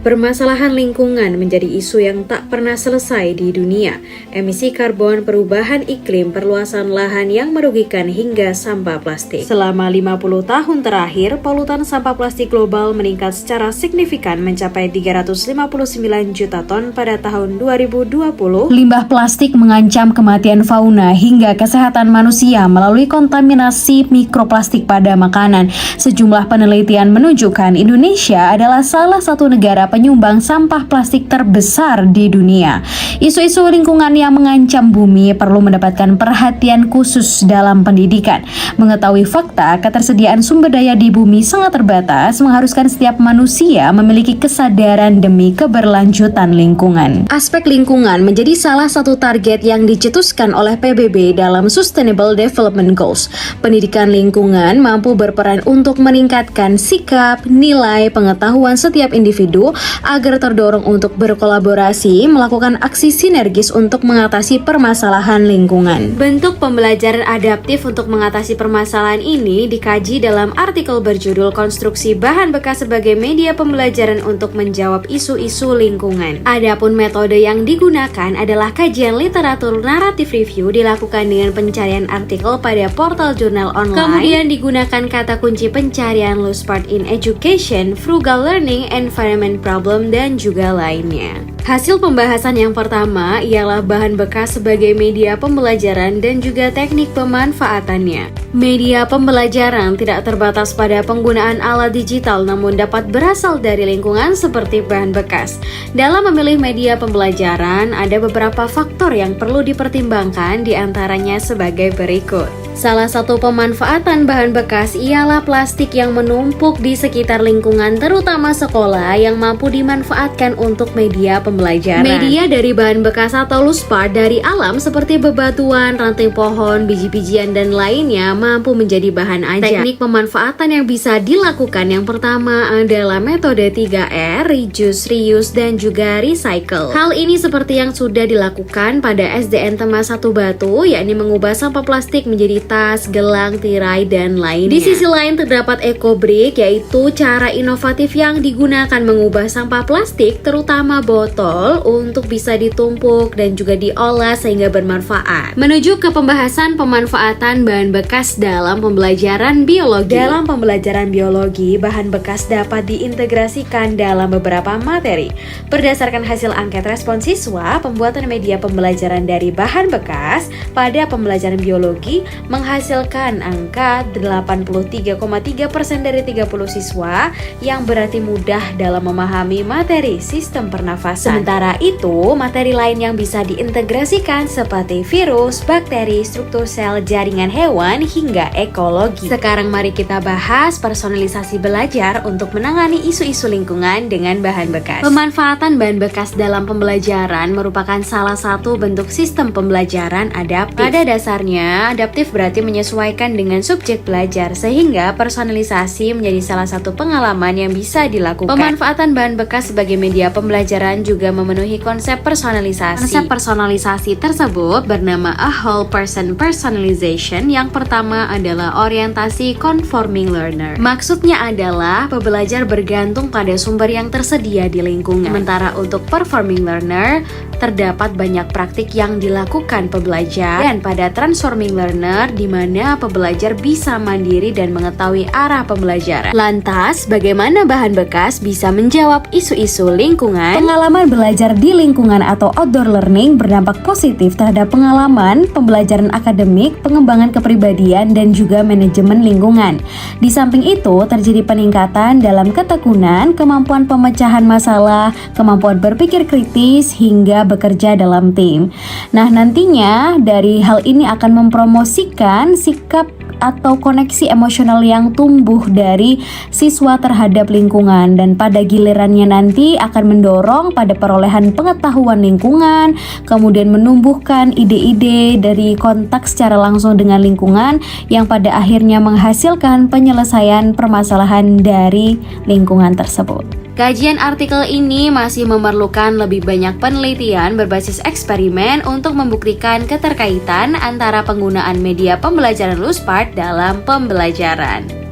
Permasalahan lingkungan menjadi isu yang tak pernah selesai di dunia. Emisi karbon, perubahan iklim, perluasan lahan yang merugikan hingga sampah plastik. Selama 50 tahun terakhir, polutan sampah plastik global meningkat secara signifikan mencapai 359 juta ton pada tahun 2020. Limbah plastik mengancam kematian fauna hingga kesehatan manusia melalui kontaminasi mikroplastik pada makanan. Sejumlah penelitian menunjukkan Indonesia adalah salah satu negara penyumbang sampah plastik terbesar di dunia. Isu-isu lingkungan yang mengancam bumi perlu mendapatkan perhatian khusus dalam pendidikan. Mengetahui fakta ketersediaan sumber daya di bumi sangat terbatas mengharuskan setiap manusia memiliki kesadaran demi keberlanjutan lingkungan. Aspek lingkungan menjadi salah satu target yang dicetuskan oleh PBB dalam Sustainable Development Goals. Pendidikan lingkungan mampu berperan untuk meningkatkan sikap, nilai, pengetahuan setiap individu agar terdorong untuk berkolaborasi melakukan aksi sinergis untuk mengatasi permasalahan lingkungan. Bentuk pembelajaran adaptif untuk mengatasi permasalahan ini dikaji dalam artikel berjudul Konstruksi Bahan Bekas sebagai Media Pembelajaran untuk Menjawab Isu-isu Lingkungan. Adapun metode yang digunakan adalah kajian literatur naratif review dilakukan dengan pencarian artikel pada portal jurnal online. Kemudian digunakan kata kunci pencarian loose part in education, frugal learning, environment problem, dan juga lainnya. Hasil pembahasan yang pertama ialah bahan bekas sebagai media pembelajaran dan juga teknik pemanfaatannya. Media pembelajaran tidak terbatas pada penggunaan alat digital namun dapat berasal dari lingkungan seperti bahan bekas. Dalam memilih media pembelajaran, ada beberapa faktor yang perlu dipertimbangkan, diantaranya sebagai berikut. Salah satu pemanfaatan bahan bekas ialah plastik yang menumpuk di sekitar lingkungan, terutama sekolah yang mampu dimanfaatkan untuk media pembelajaran. Media dari bahan bekas atau loose part dari alam seperti bebatuan, ranting pohon, biji-bijian, dan lainnya mampu menjadi bahan ajar. Teknik pemanfaatan yang bisa dilakukan yang pertama adalah metode 3R, reduce, reuse, dan juga recycle. Hal ini seperti yang sudah dilakukan pada SDN Temas 1 Batu, yakni mengubah sampah plastik menjadi tas, gelang, tirai, dan lainnya. Di sisi lain terdapat eco-brick, yaitu cara inovatif yang digunakan mengubah sampah plastik, terutama botol, untuk bisa ditumpuk dan juga diolah sehingga bermanfaat. Menuju ke pembahasan pemanfaatan bahan bekas dalam pembelajaran biologi. Dalam pembelajaran biologi, bahan bekas dapat diintegrasikan dalam beberapa materi. Berdasarkan hasil angket respon siswa, pembuatan media pembelajaran dari bahan bekas pada pembelajaran biologi menghasilkan angka 83,3% dari 30 siswa, yang berarti mudah dalam memahami materi sistem pernafasan. Sementara itu, materi lain yang bisa diintegrasikan seperti virus, bakteri, struktur sel, jaringan hewan, hingga ekologi. Sekarang mari kita bahas personalisasi belajar untuk menangani isu-isu lingkungan dengan bahan bekas. Pemanfaatan bahan bekas dalam pembelajaran merupakan salah satu bentuk sistem pembelajaran adaptif. Pada dasarnya, adaptif berarti menyesuaikan dengan subjek belajar, sehingga personalisasi menjadi salah satu pengalaman yang bisa dilakukan. Pemanfaatan bahan bekas sebagai media pembelajaran juga memenuhi konsep personalisasi. Konsep personalisasi tersebut bernama a whole person personalization. Yang pertama adalah orientasi conforming learner. Maksudnya adalah pembelajar bergantung pada sumber yang tersedia di lingkungan. Sementara untuk performing learner, terdapat banyak praktik yang dilakukan pembelajar, dan pada transforming learner di mana pembelajar bisa mandiri dan mengetahui arah pembelajaran. Lantas, bagaimana bahan bekas bisa menjawab isu-isu lingkungan? Pengalaman belajar di lingkungan atau outdoor learning berdampak positif terhadap pengalaman pembelajaran akademik, pengembangan kepribadian, dan juga manajemen lingkungan. Di samping itu, terjadi peningkatan dalam ketekunan, kemampuan pemecahan masalah, kemampuan berpikir kritis, hingga bekerja dalam tim. Nah, nantinya dari hal ini akan mempromosikan sikap atau koneksi emosional yang tumbuh dari siswa terhadap lingkungan, dan pada gilirannya nanti akan mendorong pada perolehan pengetahuan lingkungan, kemudian menumbuhkan ide-ide dari kontak secara langsung dengan lingkungan yang pada akhirnya menghasilkan penyelesaian permasalahan dari lingkungan tersebut. Kajian artikel ini masih memerlukan lebih banyak penelitian berbasis eksperimen untuk membuktikan keterkaitan antara penggunaan media pembelajaran loose part dalam pembelajaran.